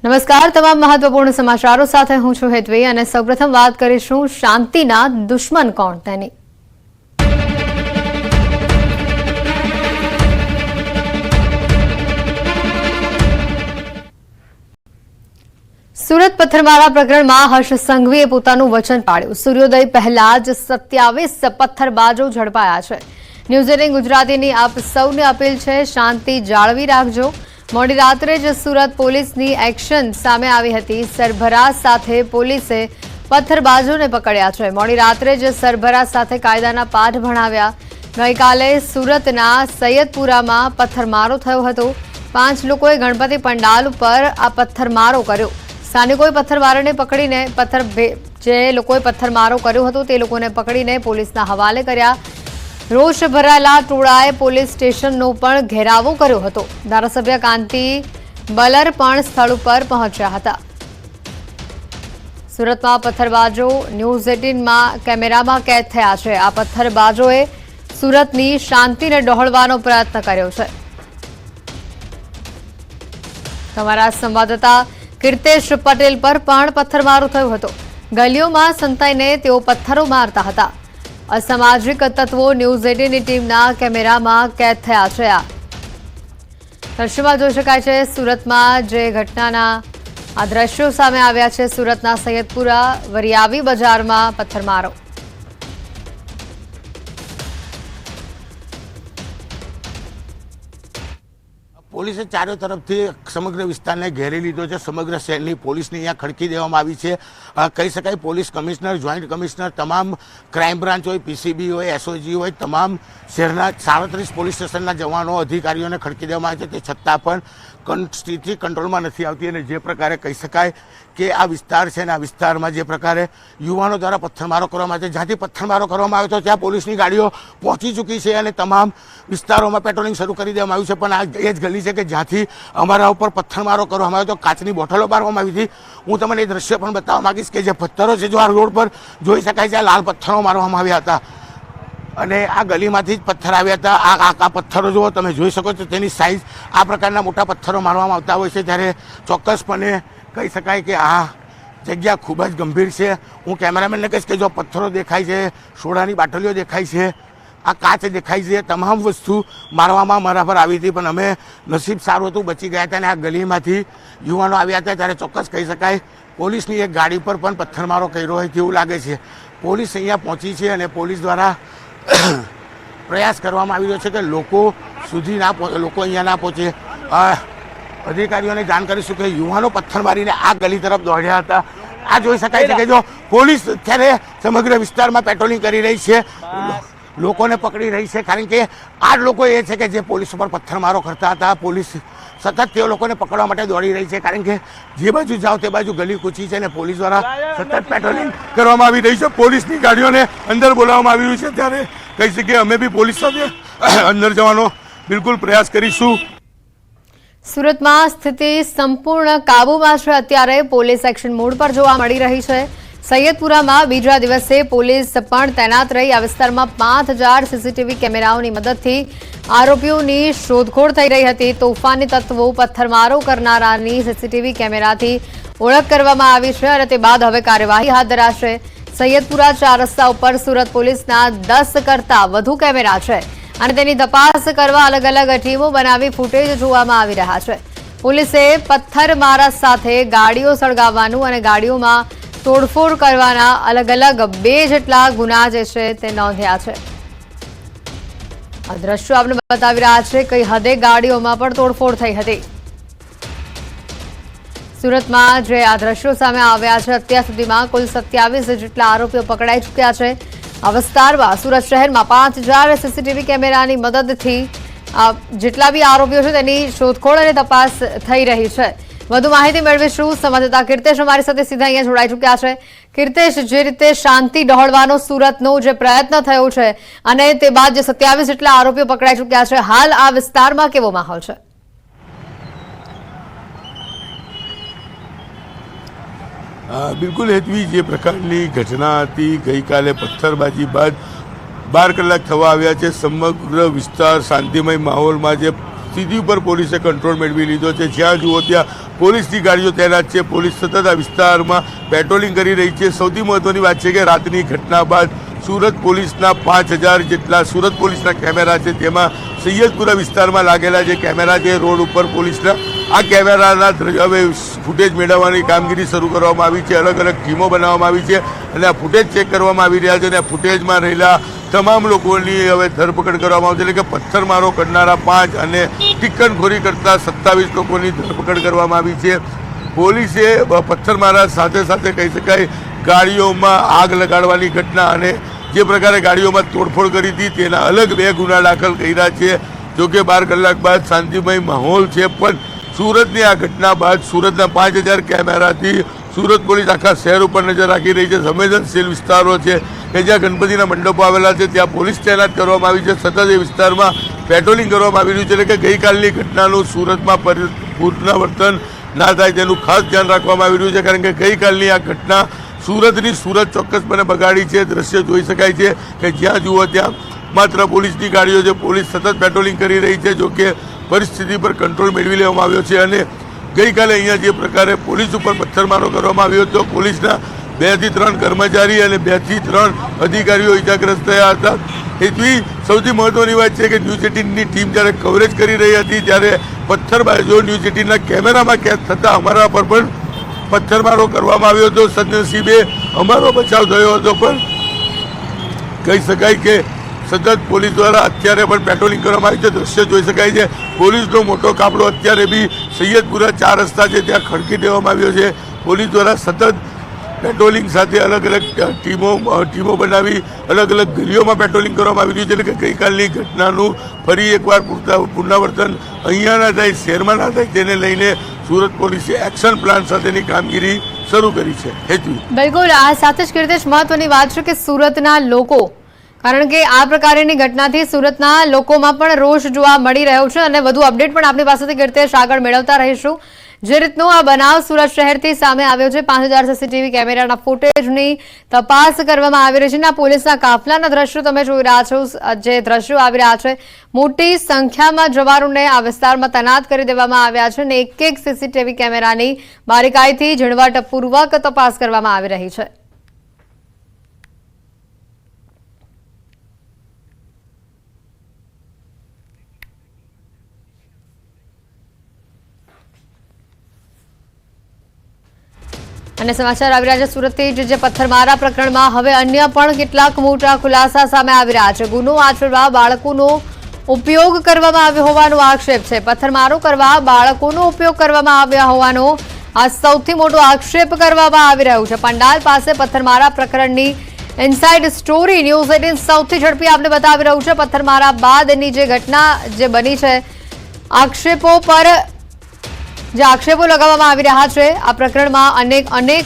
નમસ્કાર, તમામ મહત્વપૂર્ણ સમાચારો સાથે હું છું હેતવી અને સૌપ્રથમ વાત કરીશું શાંતિના દુશ્મન કોણ તેની। સુરત પથ્થરમારા પ્રકરણમાં હર્ષ સંઘવીએ પોતાનું વચન પાળ્યું। સૂર્યોદય પહેલા જ 27 પથ્થરબાજો ઝડપાયા છે। ન્યૂઝ 18 ગુજરાતીની આપ સૌને અપીલ છે, શાંતિ જાળવી રાખજો। મોડી રાત્રે જ સુરત પોલીસની એક્શન સામે આવી હતી। સરભરાજ સાથે પોલીસે પથ્થરબાજોને પકડ્યા છે। મોડી રાત્રે જ સરભરાજ સાથે કાયદાના પાઠ ભણાવ્યા। ગઈકાલે સુરતના સૈયદપુરામાં પથ્થરમારો થયો હતો। 5 લોકોએ ગણપતિ પંડાલ ઉપર આ પથ્થરમારો કર્યો। સ્થાનિકોએ પથ્થરમારોને પકડીને જે લોકોએ પથ્થરમારો કર્યો હતો તે લોકોને પકડીને પોલીસના હવાલે કર્યા। રોષ ભરાયેલા ટોળાએ પોલીસ સ્ટેશનનો પણ ઘેરાવો કર્યો હતો। ધારાસભ્ય કાંતિ બલર પણ સ્થળ ઉપર પહોંચ્યા હતા। સુરતમાં પથ્થરબાજો ન્યૂઝ 18માં કેમેરામાં કેદ થયા છે। આ પથ્થરબાજોએ સુરતની શાંતિને ડહોળવાનો પ્રયત્ન કર્યો છે। તમારા સંવાદદાતા કીર્તેશ પટેલ પર પણ પથ્થરમારો થયો હતો। ગલીઓમાં સંતાઈને તેઓ પથ્થરો મારતા હતા। અસામાજિક તત્વો ન્યૂઝ 18ની ટીમના કેમેરામાં કેદ થયા છે। આ દ્રશ્યોમાં જોઈ શકાય છે સુરતમાં જે ઘટનાના આ દ્રશ્યો સામે આવ્યા છે। સુરતના સૈયદપુરા વરિયાવી બજારમાં પથ્થરમારો। પોલીસે ચારે તરફથી સમગ્ર વિસ્તારને ઘેરી લીધો છે। સમગ્ર શહેરની પોલીસને અહીંયા ખડકી દેવામાં આવી છે। કહી શકાય પોલીસ કમિશનર, જોઈન્ટ કમિશનર, તમામ ક્રાઇમ બ્રાન્ચ હોય, પીસીબી હોય, એસઓજી હોય, તમામ શહેરના 37 પોલીસ સ્ટેશનના જવાનો, અધિકારીઓને ખડકી દેવામાં આવે છે। તે છતાં પણ સ્થિતિ કંટ્રોલમાં નથી આવતી અને જે પ્રકારે કહી શકાય કે આ વિસ્તાર છે ને આ વિસ્તારમાં જે પ્રકારે યુવાનો દ્વારા પથ્થરમારો કરવામાં આવે છે, જ્યાંથી પથ્થરમારો કરવામાં આવ્યો હતો ત્યાં પોલીસની ગાડીઓ પહોંચી ચૂકી છે અને તમામ વિસ્તારોમાં પેટ્રોલિંગ શરૂ કરી દેવામાં આવ્યું છે। પણ આ એ જ ગલી છે કે જ્યાંથી અમારા ઉપર પથ્થરમારો કરવામાં આવ્યો હતો, કાચની બોટલો મારવામાં આવી હતી। હું તમને એ દ્રશ્ય પણ બતાવવા માંગીશ કે જે પથ્થરો છે જો આ રોડ પર જોઈ શકાય છે, આ લાલ પથ્થરો મારવામાં આવ્યા હતા અને આ ગલીમાંથી જ પથ્થર આવ્યા હતા। આ પથ્થરો જુઓ, તમે જોઈ શકો છો તેની સાઇઝ। આ પ્રકારના મોટા પથ્થરો મારવામાં આવતા હોય છે ત્યારે ચોક્કસપણે કહી શકાય કે આ જગ્યા ખૂબ જ ગંભીર છે। હું કેમેરામેનને કહીશ કે જો પથ્થરો દેખાય છે, સોડાની બાટલીઓ દેખાય છે, આ કાચ દેખાય છે, તમામ વસ્તુ મારવામાં મારા પર આવી હતી પણ અમે નસીબ સારું હતું, બચી ગયા હતા અને આ ગલીમાંથી યુવાનો આવ્યા હતા ત્યારે ચોક્કસ કહી શકાય પોલીસની એક ગાડી પર પણ પથ્થરમારો કર્યો હોય તેવું લાગે છે। પોલીસ અહીંયા પહોંચી છે અને પોલીસ દ્વારા પ્રયાસ કરવામાં આવી રહ્યો છે કે લોકો સુધી લોકો અહીંયા ના પહોંચે। અધિકારીઓને જાણ કરીશું કે યુવાનો પથ્થર મારીને આ ગલી તરફ દોડ્યા હતા। આ જોઈ શકાય છે કે જો પોલીસ અત્યારે સમગ્ર વિસ્તારમાં પેટ્રોલિંગ કરી રહી છે, લોકોને પકડી રહી છે, કારણ કે આ લોકો એ છે કે જે પોલીસ ઉપર પથ્થરમારો કરતા હતા। પોલીસ સતત તે લોકોને પકડવા માટે દોડી રહી છે, કારણ કે જે બાજુ જાઓ તે બાજુ ગલી કૂચી છે અને પોલીસ દ્વારા સતત પેટ્રોલિંગ કરવામાં આવી રહી છે। પોલીસની ગાડીઓને અંદર બોલાવવામાં આવી રહ્યું છે ત્યારે કહી શકીએ અમે બી પોલીસ સાથે અંદર જવાનો બિલકુલ પ્રયાસ કરીશું। સુરતમાં સ્થિતિ સંપૂર્ણ કાબૂમાં છે। અત્યારે પોલીસ એક્શન મોડ પર જોવા મળી રહી છે। સૈયદપુરામાં બીજા દિવસે પોલીસ પણ તૈનાત રહી આ વિસ્તારમાં 5000 સીસીટીવી કેમેરાઓની મદદથી આરોપીઓની શોધખોળ થઈ રહી હતી। તોફાની તત્વો પથ્થરમારો કરનારાની સીસીટીવી કેમેરાથી ઓળખ કરવામાં આવી છે અને તે બાદ હવે કાર્યવાહી હાથ ધરાશે। સૈયદપુરા 4 રસ્તા ઉપર સુરત પોલીસના 10 કરતાં વધુ કેમેરા છે અને તેની તપાસ કરવા અલગ અલગ ટીમો બનાવી ફૂટેજ જોવામાં આવી રહ્યા છે। પોલીસે પથ્થરમારા સાથે ગાડીઓ સળગાવવાનું અને ગાડીઓમાં તોડફોડ કરવાના અલગ અલગ 2 જેટલા ગુના જે છે તે નોંધ્યા છે। આ દ્રશ્યો આપણે બતાવી રહ્યા છે કઈ હદે ગાડીઓમાં પણ તોડફોડ થઈ હતી। સુરતમાં જે આ દ્રશ્યો સામે આવ્યા છે અત્યાર સુધીમાં કુલ 27 જેટલા આરોપીઓ પકડાઈ ચૂક્યા છે। આ વિસ્તારમાં સુરત શહેરમાં 5000 સીસીટીવી કેમેરાની મદદથી જેટલા બી આરોપીઓ છે તેની શોધખોળ અને તપાસ થઈ રહી છે। વધુ માહિતી મેળવીશું સંવાદદાતા કીર્તેશ અમારી સાથે સીધા અહીંયા જોડાઈ ચૂક્યા છે। કીર્તેશ, જે રીતે શાંતિ ડહોળવાનો સુરતનો જે પ્રયત્ન થયો છે અને તે બાદ જે 27 જેટલા આરોપીઓ પકડાઈ ચૂક્યા છે, હાલ આ વિસ્તારમાં કેવો માહોલ છે? બિલકુલ હેતવી, જે પ્રકારની ઘટના હતી ગઈકાલે પથ્થરબાજી બાદ 12 કલાક થવા આવ્યા છે। સમગ્ર વિસ્તાર શાંતિમય માહોલમાં જે સ્થિતિ ઉપર પોલીસે કંટ્રોલ મેળવી લીધો છે। જ્યાં જુઓ ત્યાં પોલીસની ગાડીઓ તૈનાત છે. પોલીસ સતત આ વિસ્તારમાં પેટ્રોલિંગ કરી રહી છે. સૌથી મહત્વની વાત છે કે રાતની ઘટના બાદ સુરત પોલીસના 5000 જેટલા સુરત પોલીસના કેમેરા છે, તેમાં સૈયદપુરા વિસ્તારમાં લાગેલા જે કેમેરા છે રોડ ઉપર પોલીસના, આ કેમેરાના હવે ફૂટેજ મેળવવાની કામગીરી શરૂ કરવામાં આવી છે. અલગ અલગ ટીમો બનાવવામાં આવી છે અને આ ફૂટેજ ચેક કરવામાં આવી રહ્યા છે અને આ ફૂટેજમાં રહેલા તમામ લોકોની હવે ધરપકડ કરવામાં આવશે. એટલે કે પથ્થરમારો કરનારા 5 અને ટિક્કણખોરી કરતા 27 લોકોની ધરપકડ કરવામાં આવી છે. પોલીસે પથ્થરમારા સાથે સાથે કહી શકાય ગાડીઓમાં આગ લગાડવાની ઘટના અને જે પ્રકારે ગાડીઓમાં તોડફોડ કરી હતી તેના અલગ 2 ગુના દાખલ કર્યા છે. જોકે 12 કલાક બાદ શાંતિમય માહોલ છે, પણ સુરતની આ ઘટના બાદ સુરતના 5000 કેમેરાથી સુરત પોલીસ આખા શહેર ઉપર નજર રાખી રહી છે. સંવેદનશીલ વિસ્તારો છે કે જ્યાં ગણપતિના મંડપો આવેલા છે ત્યાં પોલીસ તૈનાત કરવામાં આવી છે. સતત એ વિસ્તારમાં પેટ્રોલિંગ કરવામાં આવી રહ્યું છે. એટલે કે ગઈકાલની ઘટનાનું સુરતમાં પુનરાવર્તન ના થાય તેનું ખાસ ધ્યાન રાખવામાં આવી રહ્યું છે, કારણ કે ગઈકાલની આ ઘટના સુરતની સુરત ચોક્કસપણે બગાડી છે. દ્રશ્ય જોઈ શકાય છે કે જ્યાં જુઓ ત્યાં માત્ર પોલીસની ગાડીઓ છે. પોલીસ સતત પેટ્રોલિંગ કરી રહી છે. જોકે પરિસ્થિતિ પર કંટ્રોલ મેળવી લેવામાં આવ્યો છે અને ગઈકાલે અહીંયા જે પ્રકારે પોલીસ ઉપર પથ્થરમારો કરવામાં આવ્યો હતો, પોલીસના 2 થી 3 કર્મચારી અને 2 થી 3 અધિકારીઓ ઇજાગ્રસ્ત થયા હતા. એથી સૌથી મહત્વની વાત છે કે ન્યૂઝ 18ની ટીમ જ્યારે કવરેજ કરી રહી હતી ત્યારે પથ્થરબાજો ન્યૂઝ 18ના કેમેરામાં કેદ થતા અમારા પર પણ પથ્થરમારો કરવામાં આવ્યો હતો. સદનસીબે અમારો બચાવ થયો હતો, પણ કહી શકાય કે સતત પોલીસ દ્વારા અત્યારે પણ પેટ્રોલિંગ કરવામાં આવી છે. દ્રશ્ય જોઈ શકાય છે. પોલીસનો મોટો કાફલો અત્યારે બી સૈયદપુરા 4 રસ્તા છે ત્યાં ખડકી દેવામાં આવ્યો છે. પોલીસ દ્વારા સતત પેટ્રોલિંગ સાથે અલગ અલગ ટીમો બનાવી અલગ અલગ ગલીઓમાં પેટ્રોલિંગ કરવામાં આવી રહ્યું છે. એટલે કે ગઈકાલની ઘટનાનું ફરી એકવાર પુનરાવર્તન અહીંયા ના થાય, શહેરમાં ના થાય, તેને લઈને સુરત પોલીસે એક્શન પ્લાન સાથેની કામગીરી શરૂ કરી છે. હેતવી બિલકુલ, આ સાથે જ કીર્તિશ મહત્વની વાત છે કે સુરતના લોકો, કારણ કે આ પ્રકારની ઘટનાથી સુરતના લોકોમાં પણ રોષ જોવા મળી રહ્યો છે અને વધુ અપડેટ પણ આપણી પાસેથી કીર્તિશ આગળ મેળવતા રહીશું. જે રીતનો આ બનાવ સુરત શહેરથી સામે આવ્યો છે, 5000 સીસીટીવી કેમેરાના ફૂટેજની તપાસ કરવામાં આવી રહી છે. પોલીસના કાફલાના દ્રશ્યો તમે જોઈ રહ્યા છો, જે દ્રશ્યો આવી રહ્યા છે, મોટી સંખ્યામાં જવાનોને આ વિસ્તારમાં તૈનાત કરી દેવામાં આવ્યા છે અને એક સીસીટીવી કેમેરાની બારીકાઈથી ઝીણવટપૂર્વક તપાસ કરવામાં આવી રહી છે. અને સમાચાર આવી રહ્યા છે સુરતથી જે પથ્થરમારા પ્રકરણમાં હવે અન્ય પણ કેટલાક મોટા ખુલાસા સામે આવી રહ્યા છે. ગુનો આચરવા બાળકોનો ઉપયોગ કરવામાં આવ્યો હોવાનો આક્ષેપ છે. પથ્થરમારો કરવા બાળકોનો ઉપયોગ કરવામાં આવ્યા હોવાનો આ સૌથી મોટો આક્ષેપ કરવામાં આવી રહ્યો છે. પંડાલ પાસે પથ્થરમારા પ્રકરણની ઇનસાઇડ સ્ટોરી ન્યૂઝ 18 સૌથી ઝડપી આપણે બતાવી રહ્યું છે. પથ્થરમારા બાદની જે ઘટના જે બની છે, આક્ષેપો પર જે આક્ષેપો લગાવવામાં આવી રહ્યા છે, આ પ્રકરણમાં અનેક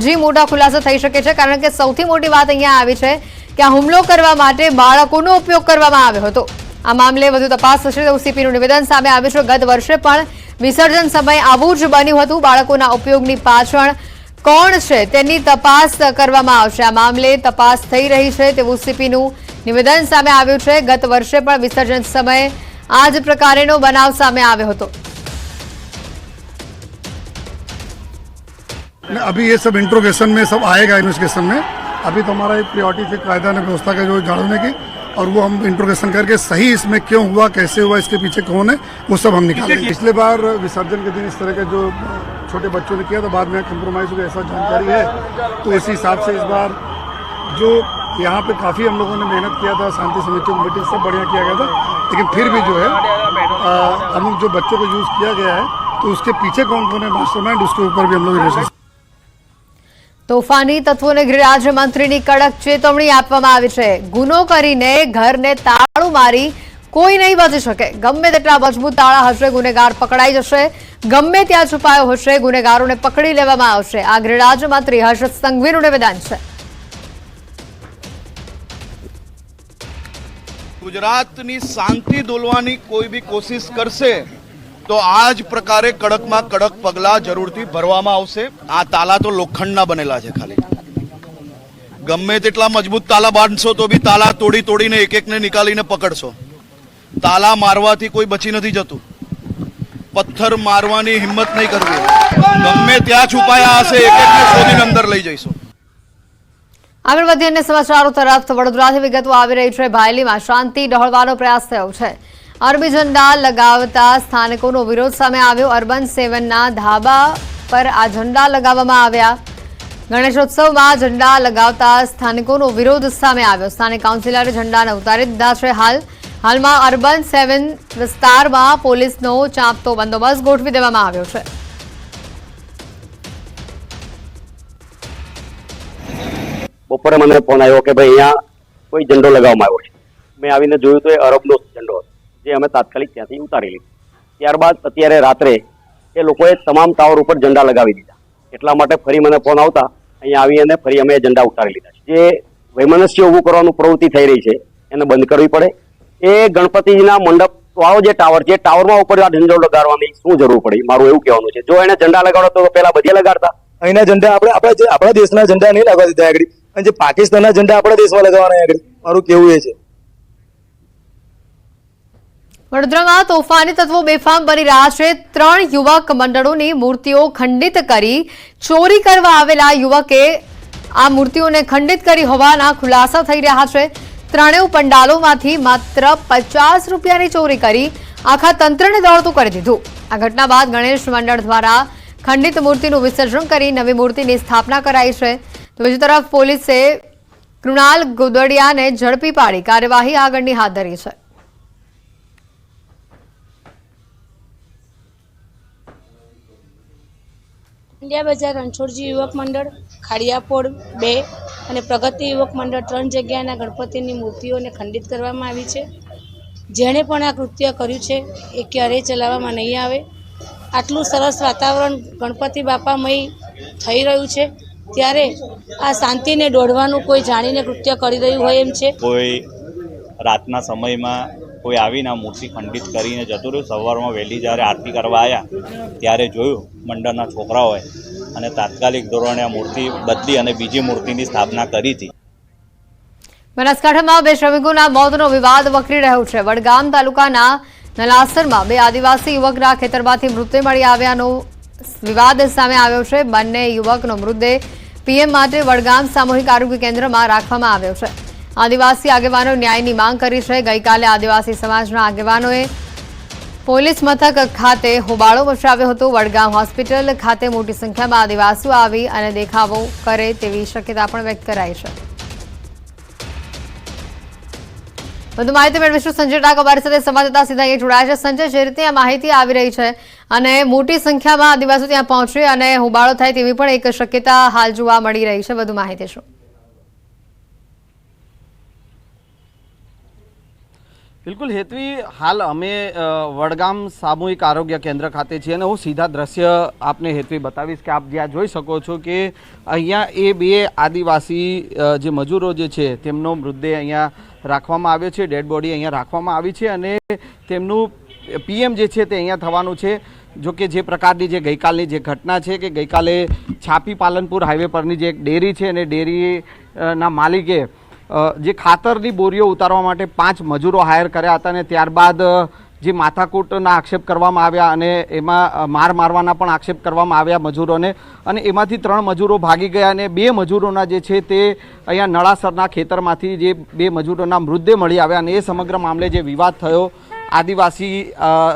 હજી મોટા ખુલાસા થઈ શકે છે, કારણ કે સૌથી મોટી વાત અહીંયા આવી છે કે આ હુમલો કરવા માટે બાળકોનો ઉપયોગ કરવામાં આવ્યો હતો. આ મામલે વધુ તપાસ થશે તેવું સીપીનું નિવેદન સામે આવ્યું છે. ગત વર્ષે પણ વિસર્જન સમયે આવું જ બન્યું હતું. બાળકોના ઉપયોગની પાછળ કોણ છે તેની તપાસ કરવામાં આવશે. આ મામલે તપાસ થઈ રહી છે તેવું સીપીનું નિવેદન સામે આવ્યું છે. ગત વર્ષે પણ વિસર્જન સમયે આ જ પ્રકારનો બનાવ સામે આવ્યો હતો. अभी ये सब इंट्रोगेशन में सब आएगा. इन्वेस्टिगेशन में अभी तो हमारा एक प्रायोरिटी थी कायदा ने व्यवस्था का जो जानने की, और वो हम इंट्रोगेशन करके सही इसमें क्यों हुआ, कैसे हुआ, इसके पीछे कौन है, वो सब हम निकालेंगे. पिछले बार विसर्जन के दिन इस तरह के जो छोटे बच्चों ने किया तो बाद में कंप्रोमाइज हुआ, ऐसा जानकारी है. तो इसी हिसाब से इस बार जो यहाँ पे काफ़ी हम लोगों ने मेहनत किया था, शांति समिति की मीटिंग सब बढ़िया किया गया था, लेकिन फिर भी जो है अमुक जो बच्चों को यूज़ किया गया है तो उसके पीछे कौन कौन है मास्टरमाइंड, उसके ऊपर भी हम लोग તોફાની તત્વોને ગૃહ રાજ્યમંત્રીની કડક ચેતવણી આપવામાં આવી છે. ગુનો કરીને ઘરને તાળું મારી કોઈ નહીં બચી શકે. ગમે તેટલા મજબૂત તાળા હશે, ગુનેગાર પકડાઈ જશે. ગમે ત્યાં છુપાયો હશે, ગુનેગારોને પકડી લેવામાં આવશે. આ ગૃહ રાજ્યમંત્રી હર્ષ સંઘવીનું નિવેદન છે. ગુજરાતની શાંતિ દોલવાની કોઈ બી કોશિશ કરશે તો આ જ પ્રકારે કડકમાં કડક પગલાં જરૂરથી ભરવામાં આવશે. આ તાલા તો લોખંડના બનેલા છે. ખાલી ગમે તેટલા મજબૂત તાલા બાંધશો તો બી તાલા તોડીને એક એકને નીકાળીને પકડશો. તાલા મારવાથી કોઈ બચી નથી જતું. પથ્થર મારવાની હિંમત નહીં કરવી. ગમે ત્યાં છુપાયા હશે એક એકને શોધીને અંદર લઈ જઈશું. આગળ વધીએ અન્ય સમાચારો તરફ. વડોદરાથી વિગતો આવી રહી છે. ભાયલીમાં શાંતિ ડહોળવાનો પ્રયાસ થયો છે. અરબી ઝંડા લગાવતા સ્થાનિકોનો વિરોધ સામે આવ્યો. અર્બન 7ના ધાબા પર આ ઝંડા લગાવવામાં આવ્યા. ગણેશોત્સવમાં ઝંડા લગાવતા સ્થાનિકોનો વિરોધ સામે આવ્યો. સ્થાનિક કાઉન્સિલરે ઝંડાને ઉતારી દીધા છે. હાલમાં અર્બન 7 વિસ્તારમાં પોલીસનો ચાંપતો બંદોબસ્ત ગોઠવી દેવામાં આવ્યો છે. બપોરે મને ફોન આવ્યો કે ભાઈ અહીંયા કોઈ ઝંડો લગાવવામાં આવ્યો છે. મેં આવીને જોયું તો એ અરબનો ઝંડો હતો, જે અમે તાત્કાલિક ત્યાંથી ઉતારી લીધો. ત્યારબાદ અત્યારે રાત્રે એ લોકોએ તમામ ટાવર ઉપર ઝંડા લગાવી દીધા. એટલા માટે ફરી મને ફોન આવતા અહીંયા આવી અને ફરી અમે ઝંડા ઉતારી લીધા. જે વૈમનસ્ય ઊભું કરવાનું પ્રવૃત્તિ થઈ રહી છે એને બંધ કરવી પડે. એ ગણપતિજીના મંડપ વાળો જે ટાવર છે, ટાવરમાં ઉપર આ ઝંડો લગાડવાની શું જરૂર પડી, મારું એવું કહેવાનું છે. જો એને ઝંડા લગાડો તો પેલા બધે લગાડતા. અહીંના ઝંડા આપણા દેશના ઝંડા નહીં લગાવી દીધા આગળ, અને જે પાકિસ્તાનના ઝંડા આપણા દેશમાં લગાવવાના આગળ, મારું કેવું એ છે. વડોદરામાં તોફાની તત્વો બેફામ બની રહ્યા છે. 3 યુવક મંડળોની મૂર્તિઓ ખંડિત કરી ચોરી કરવા આવેલા યુવકે આ મૂર્તિઓને ખંડિત કરી હોવાના ખુલાસા થઈ રહ્યા છે. ત્રણેય પંડાલોમાંથી માત્ર 50 રૂપિયાની ચોરી કરી આખા તંત્રને દોડતું કરી દીધું. આ ઘટના બાદ ગણેશ મંડળ દ્વારા ખંડિત મૂર્તિનું વિસર્જન કરી નવી મૂર્તિની સ્થાપના કરાઈ છે. તો બીજી તરફ પોલીસે કૃણાલ ગોદડિયાને ઝડપી પાડી કાર્યવાહી આગળની હાથ ધરી છે. ઇન્ડિયા બજાર રણછોડજી યુવક મંડળ, ખાડિયાપોળ 2 અને પ્રગતિ યુવક મંડળ 3 જગ્યાના ગણપતિની મૂર્તિઓને ખંડિત કરવામાં આવી છે. જેણે પણ આ કૃત્ય કર્યું છે એ ક્યારેય ચલાવવામાં નહીં આવે. આટલું સરસ વાતાવરણ ગણપતિ બાપામય થઈ રહ્યું છે ત્યારે આ શાંતિને દોડવાનું કોઈ જાણીને કૃત્ય કરી રહ્યું હોય એમ છે. કોઈ રાતના સમયમાં કોઈ આવીને આ મૂર્તિ ખંડિત કરીને જતું રહ્યું. સવારમાં વહેલી જ્યારે આરતી કરવા આવ્યા ત્યારે જોયું મંડળના છોકરાઓએ અને તાત્કાલિક ધોરણે આ મૂર્તિ બદલી અને બીજી મૂર્તિની સ્થાપના કરી હતી. બનાસકાંઠામાં 2 શ્રમિકોના મોતનો વિવાદ વકરી રહ્યો છે. વડગામ તાલુકાના નલાસરમાં 2 આદિવાસી યુવકના ખેતરમાંથી મૃતદેહ મળી આવ્યાનો વિવાદ સામે આવ્યો છે. બંને યુવકનો મૃતદેહ પીએમ માટે વડગામ સામૂહિક આરોગ્ય કેન્દ્રમાં રાખવામાં આવ્યો છે. આદિવાસી આગેવાનો ન્યાયની માંગ કરી છે. ગઈકાલે આદિવાસી સમાજના આગેવાનોએ પોલીસ મથક ખાતે હોબાળો મચાવ્યો હતો. વડગામ હોસ્પિટલ ખાતે મોટી સંખ્યામાં આદિવાસીઓ આવી અને દેખાવો કરે તેવી શક્યતા પણ વ્યક્ત કરાઈ છે. વધુ માહિતી મેળવીશું. સંજય ડાક અમારી સાથે સંવાદદાતા સીધા અહીં જોડાયા છે. સંજય, જે રીતે આ માહિતી આવી રહી છે અને મોટી સંખ્યામાં આદિવાસીઓ ત્યાં પહોંચે અને હોબાળો થાય તેવી પણ એક શક્યતા હાલ જોવા મળી રહી છે, વધુ માહિતી શું? બિલકુલ હેતવી, હાલ અમે વડગામ સામૂહિક આરોગ્ય કેન્દ્ર ખાતે છીએ અને હું સીધા દ્રશ્ય આપને હેતવી બતાવીશ કે આપ જ્યાં જોઈ શકો છો કે અહીંયા એ 2 આદિવાસી જે મજૂરો જે છે તેમનો મૃતદેહ અહીંયા રાખવામાં આવ્યો છે. ડેડ બોડી અહીંયા રાખવામાં આવી છે અને તેમનું પીએમ જે છે તે અહીંયા થવાનું છે. જો કે જે પ્રકારની જે ગઈકાલની જે ઘટના છે કે ગઈકાલે છાપી પાલનપુર હાઈવે પરની જે એક ડેરી છે અને ડેરીના માલિકે જે ખાતરની બોરીઓ ઉતારવા માટે 5 મજૂરો હાયર કર્યા હતા અને ત્યારબાદ જે માથાકૂટના આક્ષેપ કરવામાં આવ્યા અને એમાં મારવાના પણ આક્ષેપ કરવામાં આવ્યા મજૂરોને અને એમાંથી 3 મજૂરો ભાગી ગયા અને 2 મજૂરોના જે છે તે અહીંયા નળાસરના ખેતરમાંથી જે 2 મજૂરોના મૃતદેહ મળી આવ્યા અને એ સમગ્ર મામલે જે વિવાદ થયો, આદિવાસી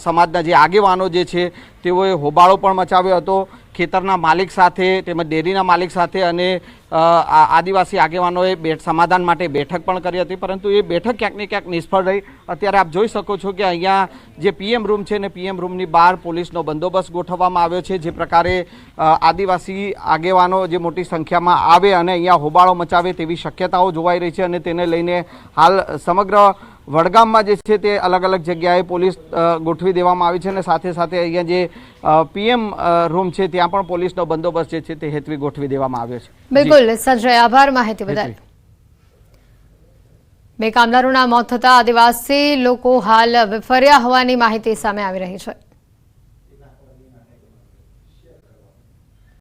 સમાજના જે આગેવાનો જે છે તેઓએ હોબાળો પણ મચાવ્યો હતો ખેતરના માલિક સાથે તેમજ ડેરીના માલિક સાથે અને આદિવાસી આગેવાનોએ સમાધાન માટે બેઠક પણ કરી હતી, પરંતુ એ બેઠક ક્યાંક ને ક્યાંક નિષ્ફળ રહી. અત્યારે આપ જોઈ શકો છો કે અહીંયા જે પીએમ રૂમ છે ને પીએમ રૂમની બહાર પોલીસનો બંદોબસ્ત ગોઠવવામાં આવ્યો છે. જે પ્રકારે આદિવાસી આગેવાનો જે મોટી સંખ્યામાં આવે અને અહીંયા હોબાળો મચાવે તેવી શક્યતાઓ જોવાઈ રહી છે અને તેને લઈને હાલ સમગ્ર વડગામમાં જે છે તે અલગ અલગ જગ્યાએ પોલીસ ગોઠવી દેવામાં આવી છે અને સાથે સાથે અહીંયા જે પીએમ રૂમ છે ત્યાં પણ પોલીસનો બંદોબસ્ત જે છે તે હેતવી ગોઠવી દેવામાં આવ્યો છે. બિલકુલ સંજય, આભાર માહિતી બદલ. 2 કામદારોના મોત થતા આદિવાસી લોકો હાલ વિફર્યા હોવાની માહિતી સામે આવી રહી છે.